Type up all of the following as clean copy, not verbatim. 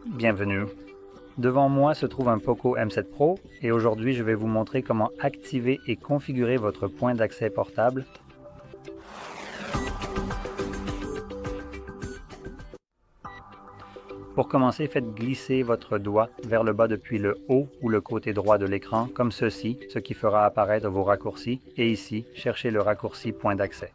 Bienvenue. Devant moi se trouve un Poco M7 Pro et aujourd'hui je vais vous montrer comment activer et configurer votre point d'accès portable. Pour commencer, faites glisser votre doigt vers le bas depuis le haut ou le côté droit de l'écran, comme ceci, ce qui fera apparaître vos raccourcis, et ici, cherchez le raccourci point d'accès.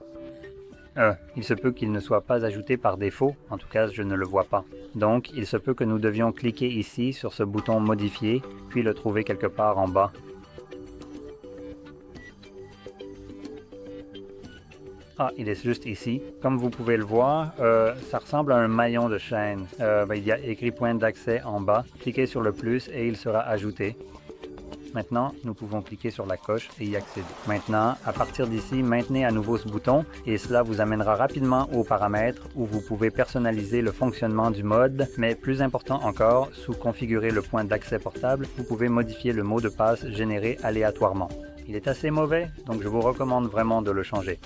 Il se peut qu'il ne soit pas ajouté par défaut, en tout cas je ne le vois pas. Donc il se peut que nous devions cliquer ici sur ce bouton modifier, puis le trouver quelque part en bas. Ah, il est juste ici. Comme vous pouvez le voir, ça ressemble à un maillon de chaîne. Il y a écrit point d'accès en bas. Cliquez sur le plus et il sera ajouté. Maintenant, nous pouvons cliquer sur la coche et y accéder. Maintenant, à partir d'ici, maintenez à nouveau ce bouton et cela vous amènera rapidement aux paramètres où vous pouvez personnaliser le fonctionnement du mode, mais plus important encore, sous configurer le point d'accès portable, vous pouvez modifier le mot de passe généré aléatoirement. Il est assez mauvais, donc je vous recommande vraiment de le changer.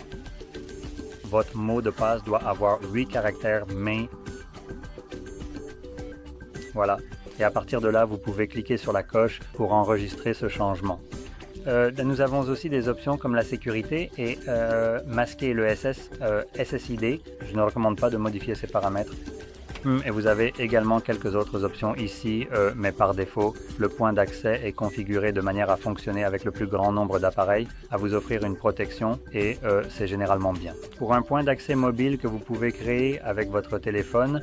Votre mot de passe doit avoir 8 caractères, mais... Voilà. Et à partir de là, vous pouvez cliquer sur la coche pour enregistrer ce changement. Nous avons aussi des options comme la sécurité et masquer le SSID. Je ne recommande pas de modifier ces paramètres. Et vous avez également quelques autres options ici, mais par défaut, le point d'accès est configuré de manière à fonctionner avec le plus grand nombre d'appareils, à vous offrir une protection et c'est généralement bien. Pour un point d'accès mobile que vous pouvez créer avec votre téléphone,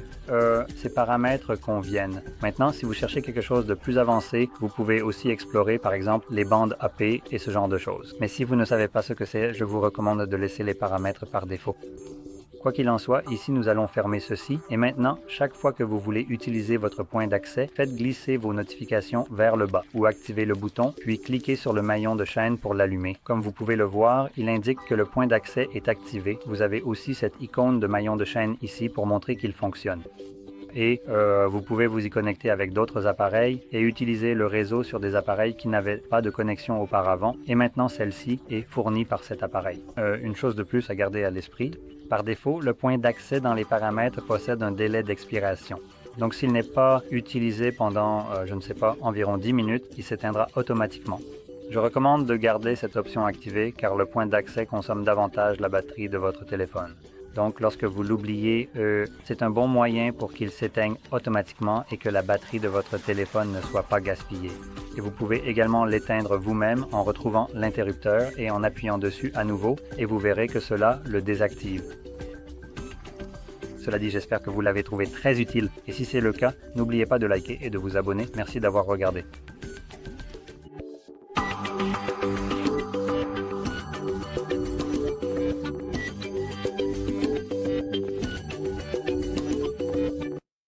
ces paramètres conviennent. Maintenant, si vous cherchez quelque chose de plus avancé, vous pouvez aussi explorer par exemple les bandes AP et ce genre de choses. Mais si vous ne savez pas ce que c'est, je vous recommande de laisser les paramètres par défaut. Quoi qu'il en soit, ici nous allons fermer ceci et maintenant, chaque fois que vous voulez utiliser votre point d'accès, faites glisser vos notifications vers le bas ou activez le bouton, puis cliquez sur le maillon de chaîne pour l'allumer. Comme vous pouvez le voir, il indique que le point d'accès est activé. Vous avez aussi cette icône de maillon de chaîne ici pour montrer qu'il fonctionne. Et vous pouvez vous y connecter avec d'autres appareils et utiliser le réseau sur des appareils qui n'avaient pas de connexion auparavant et maintenant celle-ci est fournie par cet appareil. Une chose de plus à garder à l'esprit, par défaut, le point d'accès dans les paramètres possède un délai d'expiration. Donc s'il n'est pas utilisé pendant, je ne sais pas, environ 10 minutes, il s'éteindra automatiquement. Je recommande de garder cette option activée car le point d'accès consomme davantage la batterie de votre téléphone. Donc lorsque vous l'oubliez, c'est un bon moyen pour qu'il s'éteigne automatiquement et que la batterie de votre téléphone ne soit pas gaspillée. Et vous pouvez également l'éteindre vous-même en retrouvant l'interrupteur et en appuyant dessus à nouveau et vous verrez que cela le désactive. Cela dit, j'espère que vous l'avez trouvé très utile et si c'est le cas, n'oubliez pas de liker et de vous abonner. Merci d'avoir regardé.